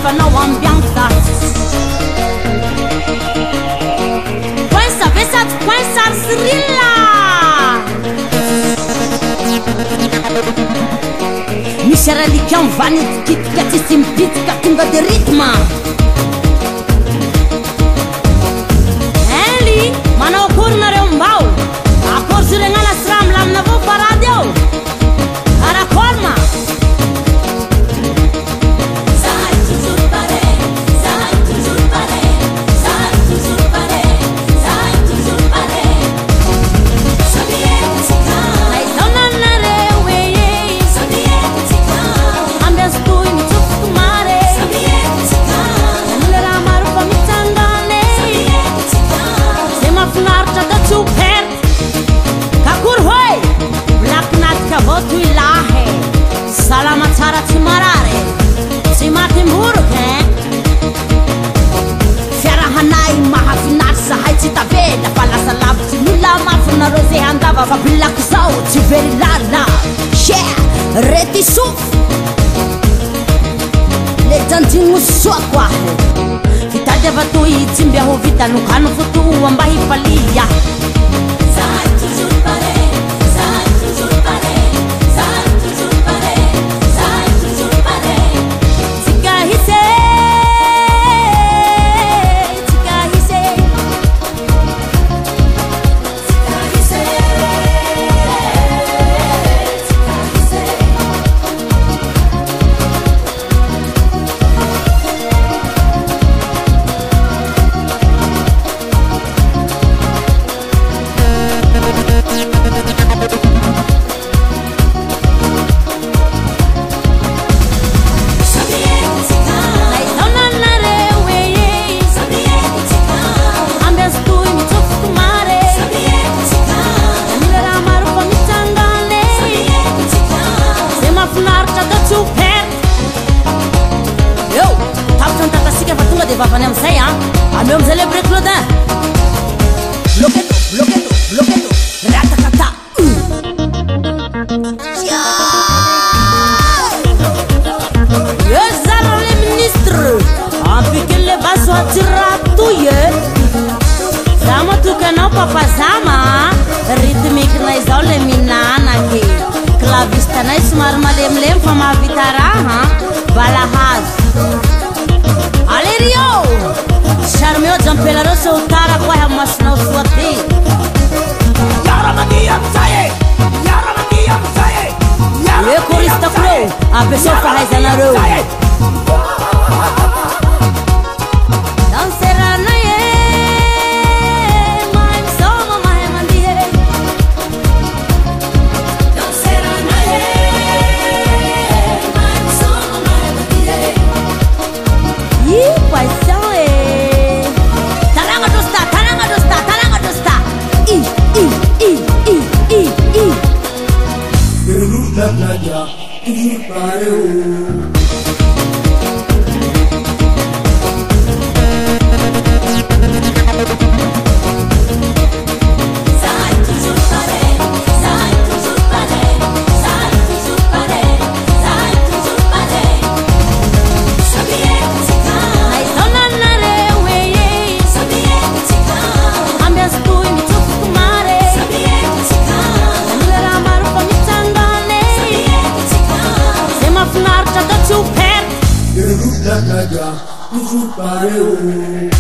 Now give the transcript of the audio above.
levanao ambianza. Coinça, vê se coinça arcerila. Misy religion vanikitika tsisy mibitika tonga de rythme. Eli manao akory nareo mbao? Akory zuregnana sy raha milamina avao farady ao? Karakory ma? Salama tsara tsy marare, tsy maty moroka fiarahanay mahafinaritra zahay tsy tavela fa lasa lavitsy nolona mafy nareo zay andava fa bilako zao tsy very lala rety sofo le janjigno soa koa fitadiava toy tsy mbe ho vita nokano fotoa mba hifalia. Vavany amizay ameo amizay le breklodin bloqueto ratakata yo zara le ministre ampike le baso atiratoye zama tokanao papa zama rythmique-nay zao le minanake clavistanay somary malemilemy fa mahavita raha balahazo. Allez Rio! Charmeo Jampelaro Sotara Koya Masno Swati. Yaramania Saye! Yaramania Saye! Le Corista Pro, a pessoa faz a Naro. Dancerana ye, my song of my mandie. Dancerana ye, my song of my mandie. Paixão taranga dosta. Nadia, toujours pareil. Nadia, toujours pareil.